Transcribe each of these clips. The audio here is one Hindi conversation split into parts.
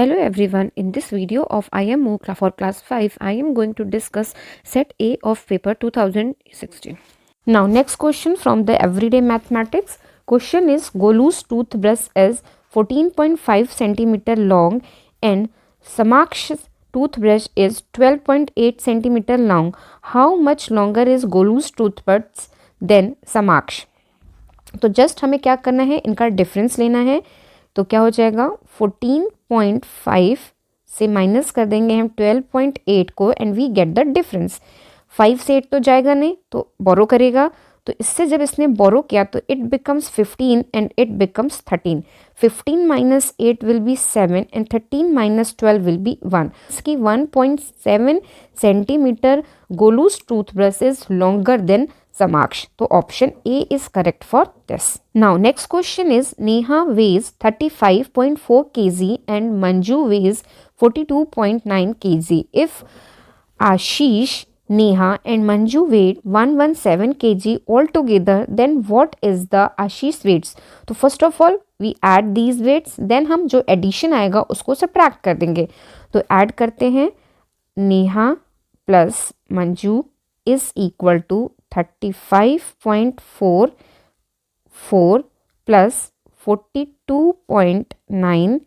Hello everyone, in this video of IM MOOC for class 5, I am going to discuss set A of paper 2016. Now next question from the everyday mathematics. Question is Golu's toothbrush is 14.5 centimeter long and Samaksh's toothbrush is 12.8 centimeter long. How much longer is Golu's toothbrush than Samaksh? तो जस्ट हमें क्या करना है, इनका डिफरेंस लेना है. तो क्या हो जाएगा 14.5 से माइनस कर देंगे हम 12.8 को and we get the difference. 5 से 8 तो जाएगा नहीं तो बोरो करेगा. तो इससे जब इसने बोरो किया तो it becomes 15 and it becomes 13. 15 minus 8 will be 7 and 13 minus 12 will be 1. इसकी 1.7 centimetre Golu's toothbrush is longer than Samaksh. So option A is correct for this. Now next question is Neha weighs 35.4 kg and Manju weighs 42.9 kg. If Ashish, Neha and Manju weighed 117 kg altogether, then what is the Ashish weights? तो first of all we add these weights, then हम जो addition आएगा उसको subtract कर देंगे. तो add करते हैं Neha plus Manju is equal to 35.44 plus 42.9.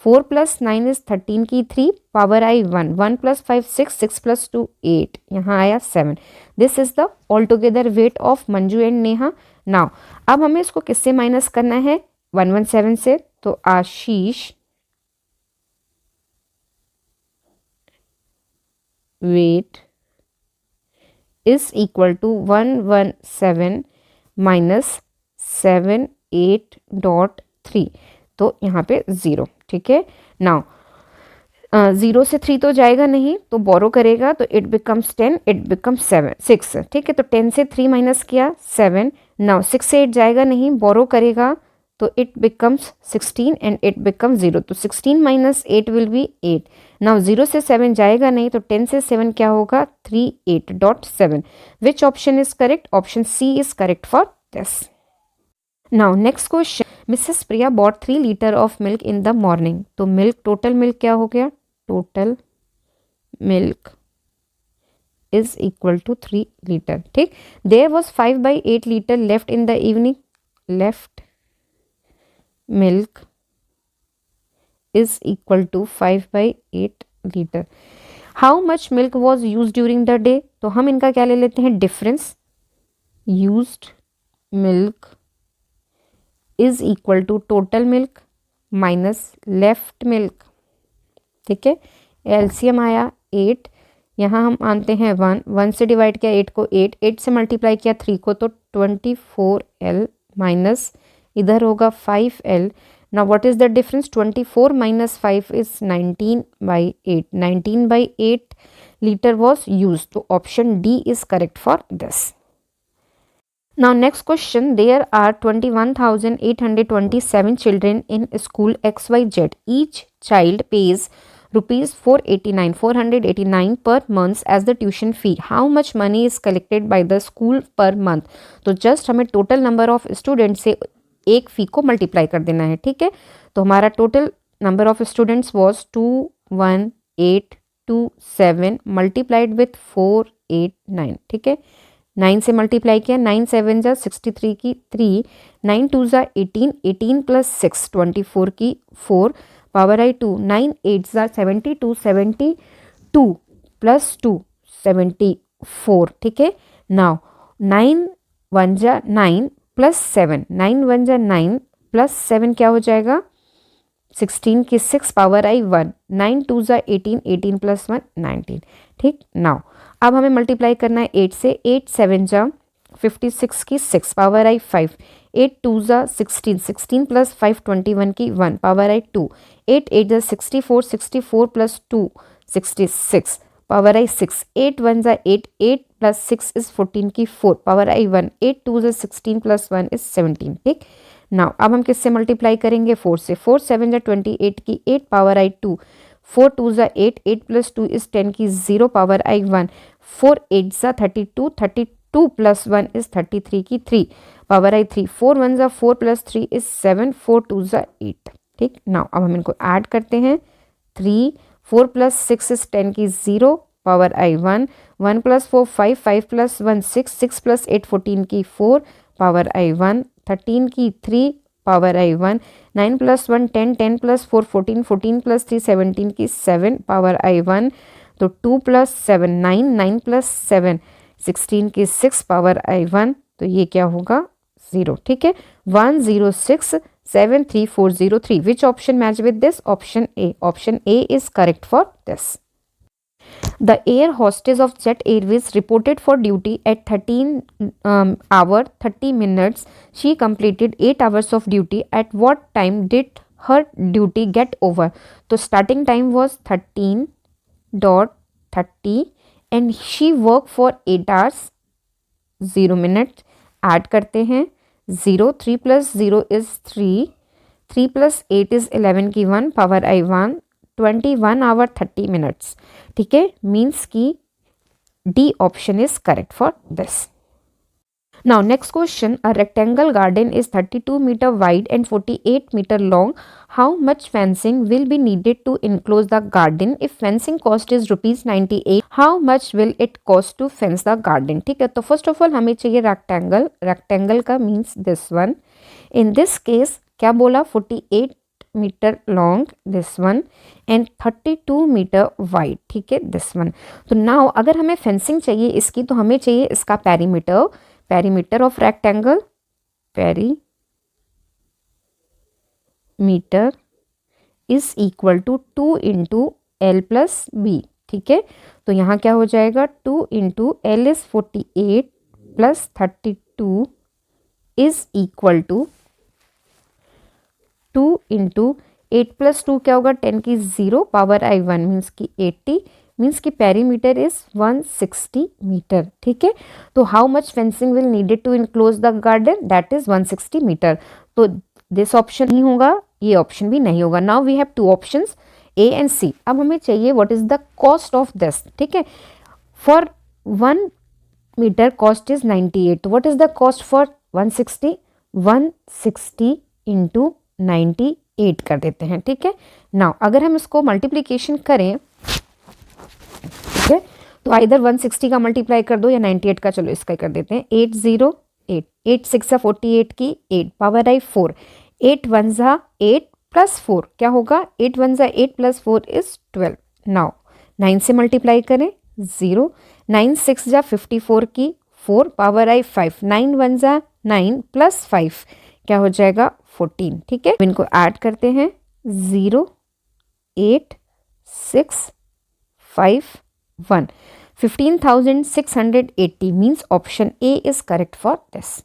4 plus 9 is 13 की 3 power I 1. 1 plus 5 6, 6 plus 2 8. यहाँ आया 7. This is the altogether weight of Manju and Neha. Now अब हमें इसको किससे माइनस करना है 117 से. तो आशीष weight is equal to 117 minus 78.3. तो यहाँ पे 0. ठीक है. नाउ 0 से 3 तो जाएगा नहीं तो बोरो करेगा तो इट बिकम्स 10, इट बिकम्स 6. ठीक है. तो 10 से 3 माइनस किया 7. नाउ 6 से 8 जाएगा नहीं, बोरो करेगा तो it becomes 16 and it becomes 0. तो 16 माइनस 8 विल बी 8. नाउ 0 से 7 जाएगा नहीं तो 10 से 7 क्या होगा 38.7. Which option is correct? Option C is correct for this. Now next question. Mrs Priya bought 3 litre of milk in the morning. तो मिल्क टोटल मिल्क क्या हो गया? Total milk is equal to 3 litre. ठीक. There was 5/8 litre left in the evening. Left milk is equal to 5/8 liter. How much milk was used during the day? तो हम इनका क्या ले लेते हैं difference. used milk is equal to total milk minus left milk. ठीक है. एलसीएम आया 8. यहाँ हम आनते हैं 1 से डिवाइड किया 8 को 8 से मल्टीप्लाई किया 3 को तो 24L माइनस इधर होगा 5L. Now what is the difference? 24 minus 5 is 19/8. 19/8 litre was use. तो option D is correct for this. Now next question. There are 21,827 children in school XYZ. Each child pays ₹489 per month as the tuition fee. How much money is collected by the school per month? तो जस्ट हमें टोटल नंबर ऑफ स्टूडेंट से एक फी को मल्टीप्लाई कर देना है. ठीक है. तो हमारा total number of students was 21827 multiplied with 489. ठीक है. 9 से मल्टीप्लाई किया 9 7 जा 63 की 3. 9 2 जा 18. 18 प्लस 6 24 की 4 पावर आई 2. 9 8 जा 72. 72 प्लस 2 74. ठीक है. नाउ 9 1 जा 9 प्लस 7. 9 1 जा 9 प्लस 7 क्या हो जाएगा 16 की 6 पावर आई 1. 9 2 जा 18. 18 प्लस 1 19. ठीक. नाउ अब हमें मल्टीप्लाई करना है 8 से. 8 7 जा 56 की 6 पावर आई 5. 8 2 जा 16. 16 प्लस 5 21 की 1 पावर आई 2. 8 8 जा 64. 64 प्लस 2 66 पावर आई 6. 8 1 जा 8. 8 प्लस 6 इज 14 की 4 पावर आई 1. 8 2 जा 16 प्लस 1 इज 17. ठीक. नाउ अब हम किससे मल्टीप्लाई करेंगे 4 से. 4 7 जा 28 की 8 पावर आई 2. 4 2 जा 8. 8 प्लस 2 इज 10 की 0 पावर आई 1. 4 8 जा 32. 32 प्लस 1 इज 33 की 3 पावर आई 3. 4 1 जा 4 प्लस 3 इज 7. 4 2 जा 8. ठीक. नाउ अब हम इनको ऐड करते हैं 3, 4 plus 6 is 10 की 0 power I 1, 1 plus 4 5, 5 plus 1 6, 6 plus 8 14 की 4 power I 1, 13 की 3 power I 1, 9 plus 1 10, 10 plus 4 14, 14 plus 3 17 की 7 power I 1, तो 2 plus 7 9, 9 plus 7 16 की 6 power I 1, तो ये क्या होगा 0, ठीक है 1 0 6 7 3 4 0 3. Which option match with this? Option A. Option A is correct for this. The air hostess of Jet Airways reported for duty at 13 hour 30 minutes. She completed 8 hours of duty. At what time did her duty get over? तो starting time was 13.30 and she worked for 8 hours 0 minutes. Add करते हैं 0, 3 plus 0 is 3, 3 plus 8 is 11 की 1 power I 1, 21 hour 30 minutes, ठीक है मीन्स की D option is correct for this. Now next question, a rectangle garden is 32 meter wide and 48 meter long. How much fencing will be needed to enclose the garden? If fencing cost is rupees 98, how much will it cost to fence the garden? ठीक है तो फर्स्ट ऑफ ऑल हमें चाहिए रेक्टेंगल, रेक्टेंगल का means this one. In this case क्या बोला 48 metre long this one and 32 metre wide, ठीक है दिस वन. तो नाउ अगर हमें फेंसिंग चाहिए इसकी तो हमें चाहिए इसका perimeter, perimeter of rectangle, perimeter is equal to 2 into L plus B, ठीक है तो यहाँ क्या हो जाएगा 2 into L is 48 plus 32 is equal to 2 into 8 plus 2 क्या होगा 10 की 0 power I 1 मीन्स की 80 मीन्स की पेरीमीटर इज 160 मीटर, ठीक है तो how much fencing will needed to enclose the garden that is 160 metre. तो दिस ऑप्शन नहीं होगा, ये ऑप्शन भी नहीं होगा. Now we have two options A and C. अब हमें चाहिए what is the cost of this, ठीक है फॉर 1 मीटर कॉस्ट इज 98, तो what is the cost for 160, 160 into 98 कर देते हैं, ठीक है. नाउ अगर हम इसको मल्टीप्लीकेशन करें ठीक है तो आइदर 160 का मल्टीप्लाई कर दो या 98 का, चलो इसका कर देते हैं 808, 8 6 48 की 8 पावर आई 4, 8 1 8 प्लस 4 क्या होगा 8 1 8 प्लस 4 इज 12. नाउ 9 से मल्टीप्लाई करें 0, 9 6 54 की 4 पावर आई 5, 9 1 9 प्लस 5 क्या हो जाएगा 14, ठीक है इनको ऐड करते हैं 0 8 6 5 1, 15,680 means option A is correct for this.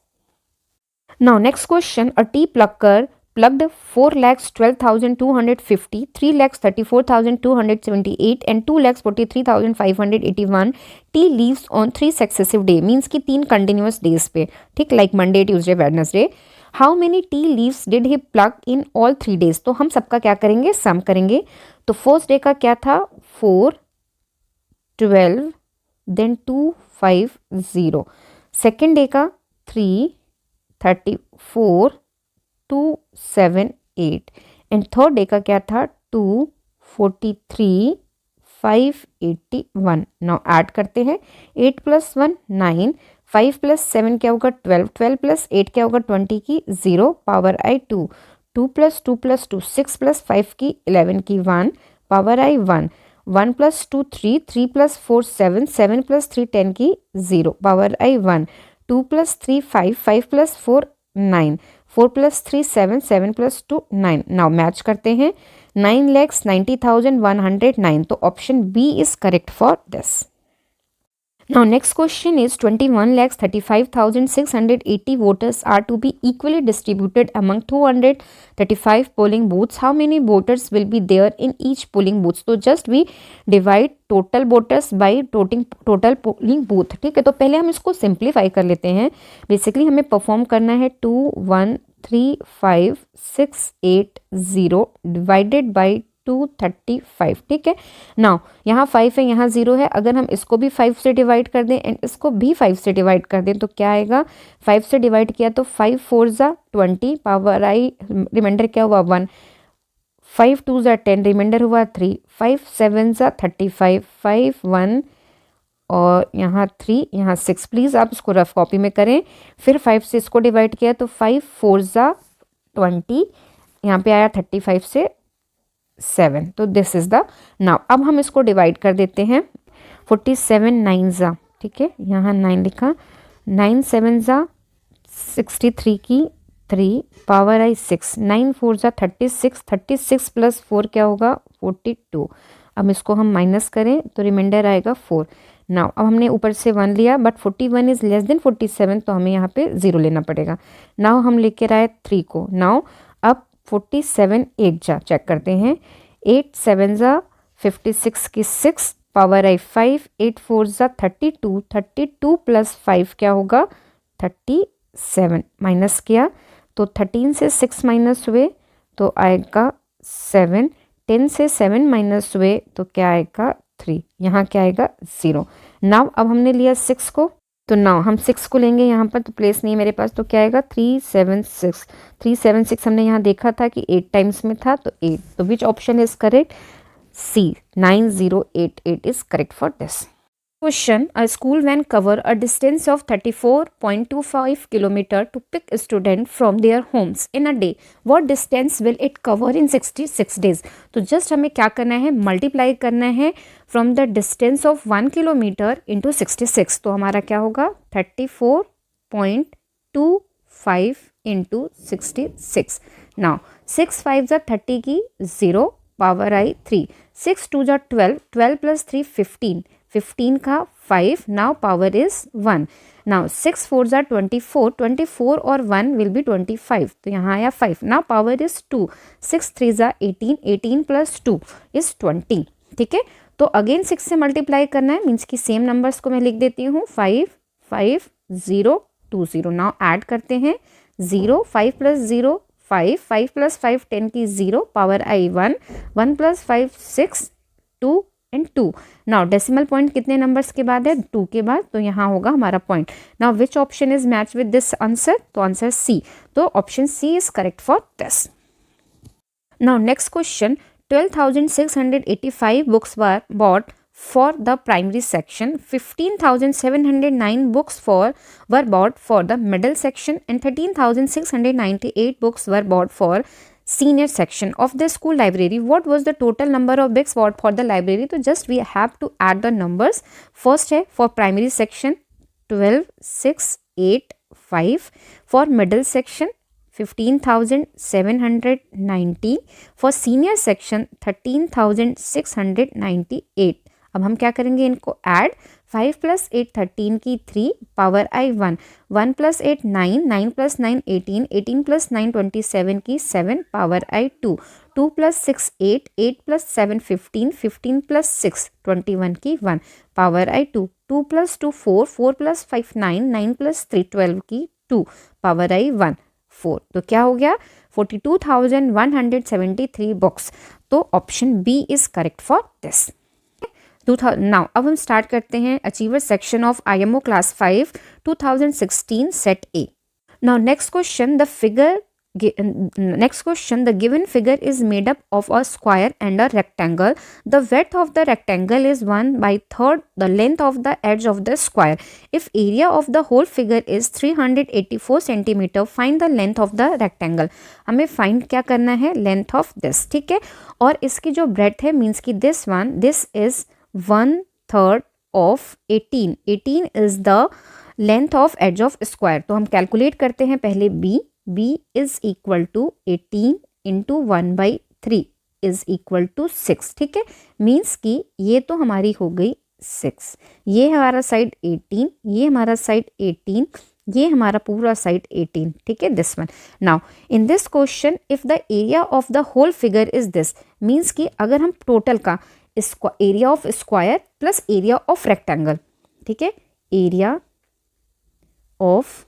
Now next question, a tea plucker plucked 4,12,250, 3,34,278 and 2,43,581 tea leaves on 3 successive days, means कि 3 continuous days पे, ठीक like Monday, Tuesday, Wednesday. How many tea leaves did he pluck in all 3 days? तो हम सबका क्या करेंगे सम करेंगे. तो फर्स्ट डे का क्या था 4 12 then 250, सेकेंड डे का 3 34 278 एंड थर्ड डे का क्या था 243 581. नाउ ऐड करते हैं 8 प्लस 1 9, 5 प्लस 7 क्या होगा 12, 12 प्लस 8 क्या होगा 20 की 0 पावर आई 2, 2 प्लस 2 प्लस 2 6 प्लस 5 की 11 की 1 पावर आई 1, 1 plus 2 3, 3 plus 4 7, 7 plus 3 10 की 0 power I 1, 2 plus 3 5, 5 plus 4 9, 4 plus 3 7, 7 plus 2 9. Now match करते हैं 9,90,109, तो option B is correct for this. Now next question is 21,35,680 voters are to be equally distributed among 235 polling booths. How many voters will be there in each polling booth? So just we divide total voters by total polling booth. ठीक है तो पहले हम इसको सिंप्लीफाई कर लेते हैं. बेसिकली हमें परफॉर्म करना है 2135680 डिवाइडेड बाई 235, ठीक है. नाउ यहाँ 5 है यहाँ 0 है, अगर हम इसको भी 5 से डिवाइड कर दें एंड इसको भी 5 से डिवाइड कर दें तो क्या आएगा 5 से डिवाइड किया तो 5 4 20 पावर आई रिमाइंडर क्या हुआ 1, 5 2 ज़ा 10, रिमाइंडर हुआ 3, 5 7 ज़ा 35, 5 1 और यहाँ 3, यहाँ 6। प्लीज़ आप इसको रफ कॉपी में करें। फिर 5 से इसको डिवाइड किया तो 5 4 ज़ा 20, यहाँ पे आया 35 से 7, तो दिस इज़ द। नाउ अब हम इसको डिवाइड कर देते हैं। 47 9 ज़ा, ठीक है, यहाँ 9 लिखा, 9 7 ज़ा 63 की 3 पावर आई 6, 9 4 ज़ा 36, 36 प्लस 4 क्या होगा 42। अब इसको हम माइनस करें तो रिमाइंडर आएगा 4। नाउ अब हमने ऊपर से 1 लिया, बट 41 इज़ लेस देन 47, तो हमें यहाँ पे 0 लेना पड़ेगा। नाउ हम लेकर आए 3 को। नाउ अब 47 8 जा चेक करते हैं। 8 7 ज़ा 56 की 6 पावर आई 5, 8 4 ज़ा 32, 32 प्लस 5 क्या होगा 37। माइनस किया तो 13 से 6 माइनस हुए तो आएगा 7, 10 से 7 माइनस हुए तो क्या आएगा 3, यहाँ क्या आएगा 0। नाउ अब हमने लिया 6 को, तो नाउ हम 6 को लेंगे यहाँ पर, तो प्लेस नहीं है मेरे पास, तो क्या आएगा 376। 376 हमने यहाँ देखा था कि 8 टाइम्स में था, तो 8, तो which option is correct, C 9088 is correct for this question. A school van cover a distance of 34.25 kilometer to pick a student from their homes in a day. What distance will it cover in 66 days? तो जस्ट हमें क्या करना है, मल्टीप्लाई करना है from the distance of 1 kilometre into 66, तो हमारा क्या होगा 34.25 इंटू 66। नाउ 6 5 ज़ा 30 की 0 पावर आई 3, 6 2 ज़ा 12, 12 प्लस 3 15, 15 का 5, नाउ पावर इज 1। नाउ 6 4 ज़ा 24, 24 और 1 विल बी 25, तो यहाँ आया 5, नाउ पावर इज 2, 6 3 ज़ा 18, 18 प्लस 2 इज 20, ठीक है। तो अगेन 6 से मल्टीप्लाई करना है, मीन्स कि सेम नंबर्स को मैं लिख देती हूँ, 5 5 0 2 0। नाउ ऐड करते हैं 0, 5 प्लस 0 5, 5 प्लस 5 10 की 0 power I 1, 1 plus 5 6 2 and 2। Now decimal point कितने नंबर्स के बाद है 2 के बाद, तो यहाँ होगा हमारा point. Now which option is match with this answer, तो आंसर सी, तो option C is correct for this. Now next question, 12,685 books were bought for the primary section, 15,709 books were bought for the middle section, and 13,698 books were bought for senior section of the school library. What was the total number of books bought for the library? तो just we have to add the numbers. First है for primary section 12 6 8 5, for middle section 15,790, for senior section 13,698। अब हम क्या करेंगे, इनको ऐड, 5 प्लस 8 13 की 3 पावर आई 1, 1 प्लस 8 9, 9 प्लस 9 18, 18 प्लस 9 27 की 7 पावर आई 2, 2 प्लस 6 8, 8 प्लस 7 15, 15 प्लस 6 21 की 1 पावर आई 2, 2 प्लस 2 4, 4 प्लस 5 9, 9 प्लस 3 12 की 2 पावर आई 1 4। तो क्या हो गया 42,173 बुक्स, तो option B is correct for this. Now अब हम स्टार्ट करते हैं achiever section of IMO class 5 2016 set A. Now next question, the given figure is made up of a square and a rectangle. The width of the rectangle is 1/3 the length of the edge of the square. If area of the whole figure is 384 centimeter, find the length of the rectangle. हमें find क्या करना है, length of this, ठीक है। और इसकी जो breadth है, means कि this is 1/3 of 18. 18 is the length of edge of square. तो हम कैलकुलेट करते हैं पहले b is equal to 18 into 1/3 is equal to 6, ठीक है। मीन्स कि ये तो हमारी हो गई 6, ये हमारा साइड 18, ये हमारा साइड 18, ये हमारा पूरा साइड 18, ठीक है, this one. Now in this question if the area of the whole figure is this, means कि अगर हम टोटल का area of square plus area of rectangle, ठीक है, area of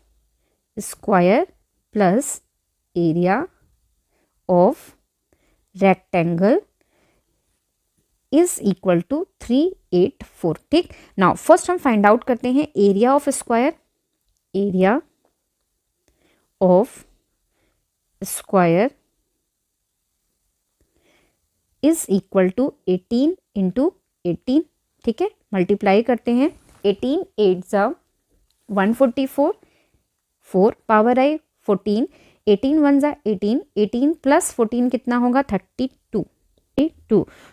square plus area of rectangle is equal to 384, ठीक। नाउ फर्स्ट हम फाइंड आउट करते हैं area of square, area of square is equal to 18 into 18, ठीक है, मल्टीप्लाई करते हैं, 18 8 ज़ा 144, 4 पावर आई 14, 18 1 ज़ा 18, 18 प्लस 14 कितना होगा 32,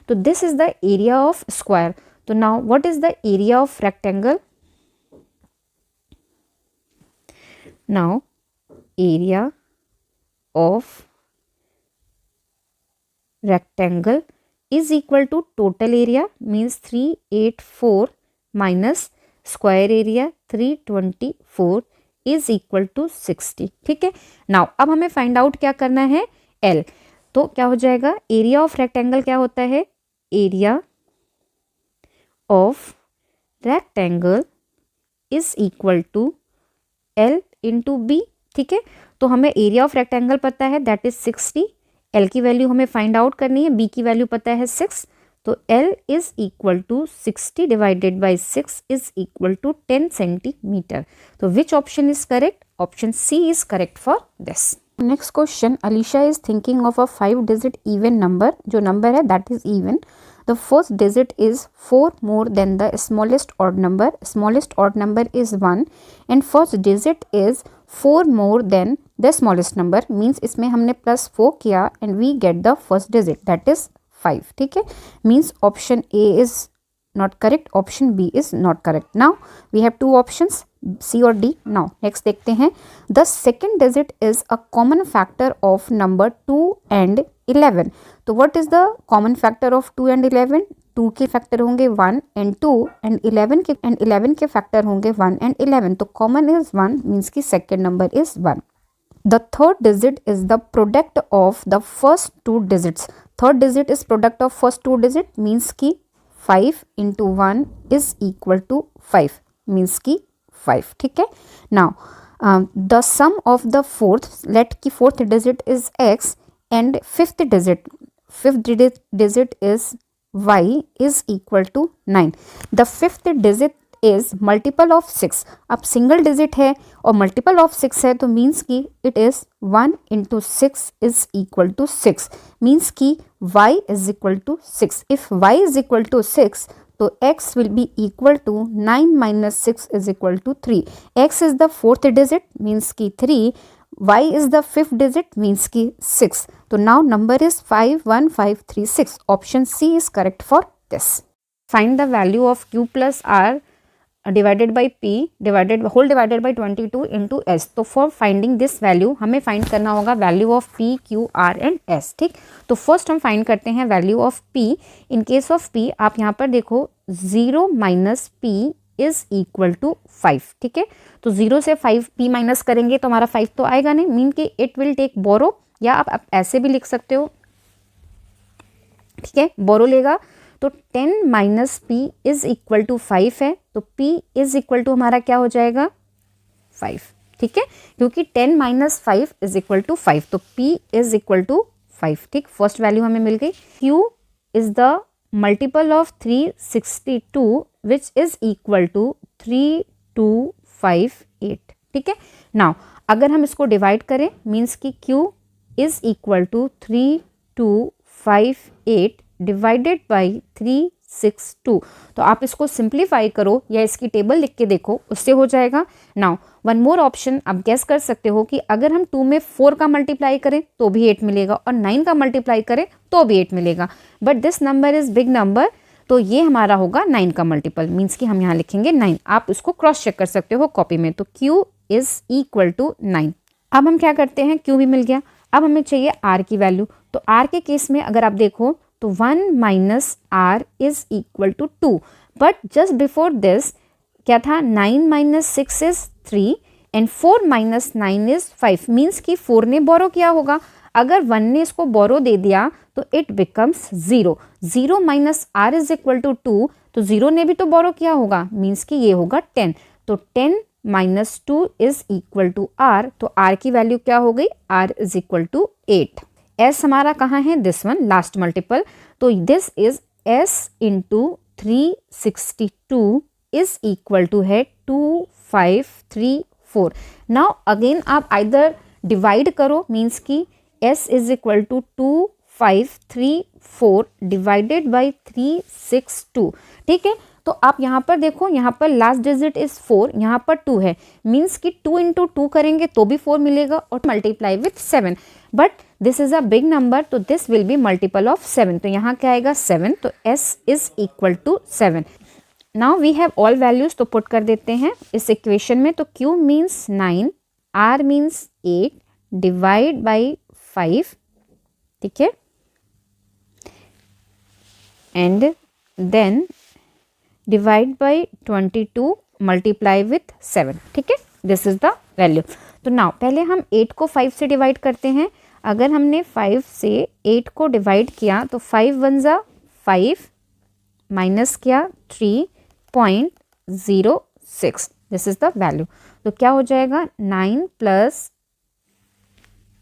तो this is the area of square. तो now what is the area of rectangle? Now area of rectangle is equal to total area means 384 minus square area 324 is equal to 60, ठीक है। नाउ अब हमें फाइंड आउट क्या करना है, L। तो क्या हो जाएगा, एरिया ऑफ रेक्टेंगल क्या होता है, area of rectangle is equal to L into B, ठीक है। तो हमें एरिया ऑफ रेक्टेंगल पता है दैट इज 60, L की वैल्यू हमें फाइंड आउट करनी है, B की वैल्यू पता है 6, तो L is equal to 60 divided by 6 is equal to 10 centimetre. तो which option is correct? Option C is correct for this. Next question, Alisha is thinking of a 5 digit even number, जो नंबर है that is even, the first digit is 4 more than the smallest odd number, smallest odd number is 1 and first digit is 4 more than the smallest number, means इसमें हमने +4 किया and we get the first digit that is 5, ठीक है, means option A is not correct, option B is not correct. Now we have 2 options C और D। नाउ नेक्स्ट देखते हैं, the second digit is a common factor of number 2 and 11। तो what is the common factor of 2 and 11? 2 के फैक्टर होंगे 1 एंड 2 एंड 11 के फैक्टर होंगे 1 एंड 11, तो कॉमन इज 1 मीन्स की second number is 1। The third digit is the product of the first 2 digits, third digit is product of first 2 digit means की 5 into 1 is equal to 5 means की 5, ठीक है। Now the sum of the fourth, let की fourth digit is x and fifth digit is y is equal to 9। The fifth digit is multiple of 6, अब सिंगल डिजिट है और मल्टीपल ऑफ 6 है तो मीन्स की it is 1 into 6 is equal to 6, means की y is equal to 6। If y is equal to 6 तो x will be equal to 9 minus 6 is equal to 3. x is the fourth digit means की 3, y is the fifth digit means की 6. तो now number is 51536. Option C is correct for this. Find the value of q plus r divided by p divided by 22 into s. तो for finding this value हमें find करना होगा value of p, q, r and s, ठीक। तो first हम find करते हैं value of p. In case of p आप यहाँ पर देखो 0 minus p is equal to 5, ठीक है। तो 0 से 5 p माइनस करेंगे तो हमारा 5 तो आएगा नहीं, मीन कि it will take borrow, या आप ऐसे भी लिख सकते हो, ठीक है, बोरो लेगा। तो 10 minus p is equal to 5 है, तो p इज इक्वल टू हमारा क्या हो जाएगा 5, ठीक है, क्योंकि 10 माइनस 5 इज इक्वल टू 5, तो p इज इक्वल टू 5, ठीक। फर्स्ट वैल्यू हमें मिल गई। q is the multiple of 362 which is equal to 3258, ठीक है। नाउ अगर हम इसको डिवाइड करें मीन्स कि q is equal to 3258 divided by 362, तो आप इसको सिंप्लीफाई करो या इसकी टेबल लिख के देखो, उससे हो जाएगा। नाउ वन मोर ऑप्शन, आप गेस कर सकते हो कि अगर हम 2 में 4 का मल्टीप्लाई करें तो भी 8 मिलेगा और 9 का मल्टीप्लाई करें तो भी 8 मिलेगा, but this number is big number, तो ये हमारा होगा 9 का मल्टीपल, मीन्स कि हम यहाँ लिखेंगे 9। आप इसको क्रॉस चेक कर सकते हो कॉपी में। तो q इज इक्वल टू 9। अब हम क्या करते हैं, q भी मिल गया, अब हमें चाहिए r की वैल्यू। तो r के केस में अगर आप देखो तो 1 minus r is equal to 2, but just before this क्या था, 9 minus 6 is 3 and 4 minus 9 is 5, means कि 4 ने बोरो किया होगा। अगर 1 ने इसको बोरो दे दिया तो it becomes 0। 0 minus r is equal to 2, तो 0 ने भी तो बोरो किया होगा, मीन्स कि ये होगा 10। तो 10 minus 2 is equal to r, तो r की वैल्यू क्या हो गई, r is equal to 8। s हमारा कहाँ है, दिस वन लास्ट मल्टीपल, तो this is s into 362 is equal to है 2534। नाउ अगेन आप आइदर डिवाइड करो, मीन्स की s is equal to 534 divided by 362, ठीक है। तो आप यहाँ पर देखो, यहाँ पर लास्ट डिजिट इज 4, यहाँ पर 2 है, मीन्स कि 2 इंटू 2 करेंगे तो भी 4 मिलेगा और multiply with 7, but this is a big number तो this will be multiple of 7, तो यहाँ क्या आएगा 7, तो s is equal to 7। Now we have all values, तो पुट कर देते हैं इस इक्वेशन में। तो q means 9, r means 8 divide by 5, ठीक है, and then divide by 22 multiply with 7, ठीक है, दिस इज द वैल्यू। तो नाउ पहले हम 8 को 5 से डिवाइड करते हैं। अगर हमने 5 से 8 को डिवाइड किया तो 5 वन ज़ा 5 माइनस किया 3.06, दिस इज द वैल्यू। तो क्या हो जाएगा 9 प्लस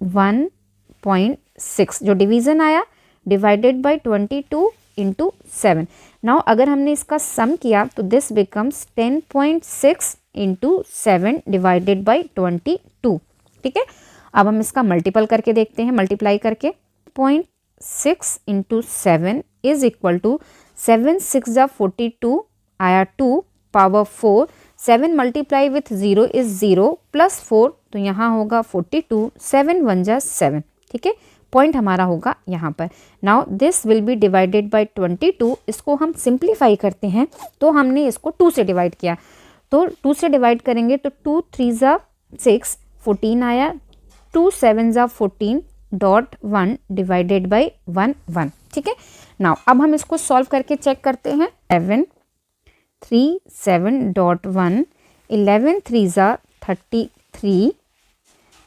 1.6, जो डिवीजन आया डिवाइडेड बाई 22 इंटू 7। नाउ अगर हमने इसका सम किया तो this becomes 10.6 into 7 divided by 22, ठीक है। अब हम इसका मल्टीपल करके देखते हैं, मल्टीप्लाई करके 0.6 इंटू 7 इज इक्वल टू 7 6 जा 42 आया 2 power 4, 7 multiply with 0 is 0 plus 4, तो यहाँ होगा 42, 7 1 जा 7, ठीक है। पॉइंट हमारा होगा यहाँ पर। Now this will B divided by 22, इसको हम सिंप्लीफाई करते हैं तो हमने इसको 2 से डिवाइड किया, तो 2 से डिवाइड करेंगे तो 2 3 जा 6, 14 आया, 2 7 जा 14 डॉट 1 डिवाइडेड बाई 1 1, ठीक है। नाउ अब हम इसको सॉल्व करके चेक करते हैं। 7 3 7 डॉट 1, 11 3 जा 33,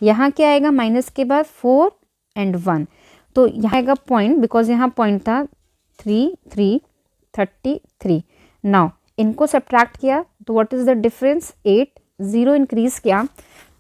यहाँ क्या आएगा माइनस के बाद 4 एंड 1, तो यहाँ आएगा पॉइंट, बिकॉज यहाँ पॉइंट था 3 3 33। नाउ इनको सब्ट्रैक्ट किया तो what is the difference 8, 0 increase किया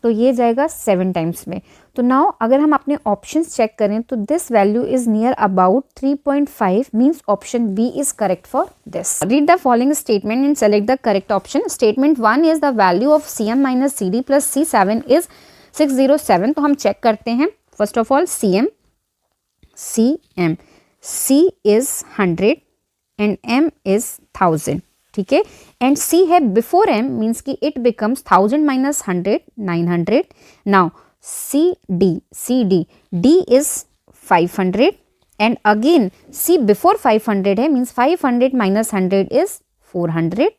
तो ये जाएगा 7 टाइम्स में। तो नाउ अगर हम अपने ऑप्शंस चेक करें तो this value is near about 3.5, means option B is correct for this. Read the following statement and select the correct option. Statement 1 is the value of cm minus cd plus c7 is 607। तो हम चेक करते हैं। First of all cm c is 100 and m is 1000, ठीक है, एंड c है बिफोर m, मीन्स कि it becomes 1000 minus 100 900। Now cd d is 500 and again c before 500 है, means 500 minus 100 is 400।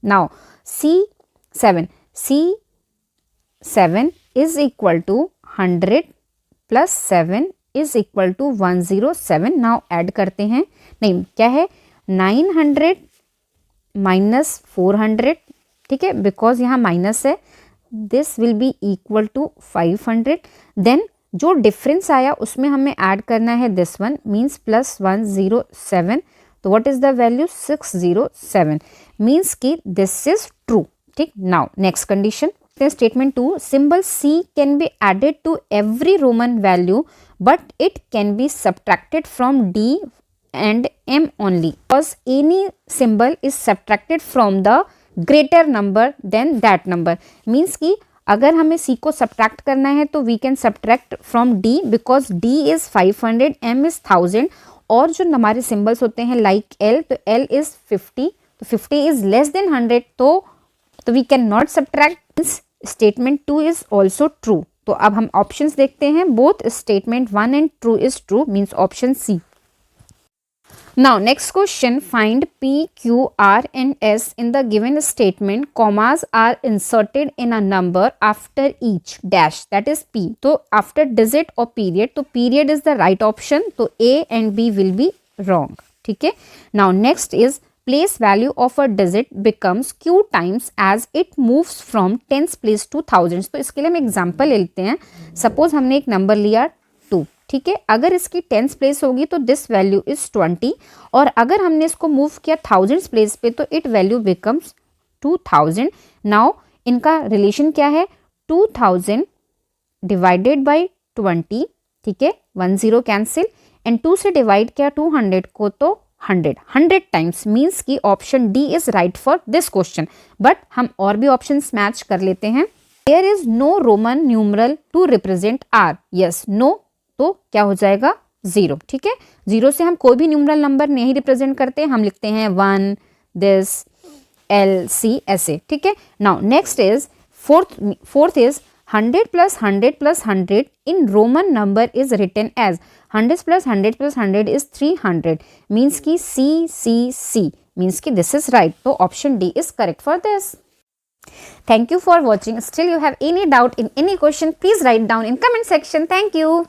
Now c7 is equal to 100 plus 7 is equal to 107। Now add करते हैं, नहीं क्या है 900 माइनस 400, ठीक है, बिकॉज यहाँ माइनस है, this will be equal to 500। Then जो डिफरेंस आया उसमें हमें ऐड करना है दिस वन, मीन्स प्लस 107, तो what is the value 607, means कि दिस इज ट्रू, ठीक। Now next condition, statement 2, symbol C can be added to every Roman value but it can be subtracted from D and M only, because any symbol is subtracted from the greater number than that number, means कि अगर हमें C को subtract करना है तो we can subtract from D because D is 500, M is 1000, और जो हमारे symbols होते हैं like L, तो L is 50, तो 50 is less than 100, तो we can not subtract। Statement 2 is also true. तो अब हम ऑप्शंस देखते हैं, both statement 1 and true is true, means option C. Now next question, find P, Q, R and S in the given statement, commas are inserted in a number after each dash, that is P। तो after digit और period, तो period is the right option, तो A and B will be wrong, ठीक है। Now next is place value of a digit becomes q times as it moves from tens place to thousands। तो इसके लिए हम एग्जाम्पल ले लेते हैं। सपोज हमने एक नंबर लिया 2, ठीक है, अगर इसकी टेंस प्लेस होगी तो दिस वैल्यू इज 20, और अगर हमने इसको मूव किया थाउजेंड्स प्लेस पे तो इट वैल्यू बिकम्स 2000। नाउ इनका रिलेशन क्या है, 2000 डिवाइडेड बाई 20, ठीक है, 10 कैंसिल, एंड 2 से डिवाइड किया 200 को तो 100 टाइम्स, मीन्स की option D is right for this question. But हम और भी ऑप्शंस मैच कर लेते हैं। There is no Roman numeral to represent R, yes no, तो क्या हो जाएगा 0, ठीक है। 0 से हम कोई भी न्यूमरल नंबर नहीं रिप्रेजेंट करते, हम लिखते हैं 1, दिस, L, C ऐसे, ठीक है। Now next is fourth is 100 plus 100 plus 100 in Roman number is written as 100 plus 100 plus 100 is 300, means ki C means ki this is right. So option D is correct for this. Thank you for watching. Still you have any doubt in any question, please write down in comment section. Thank you.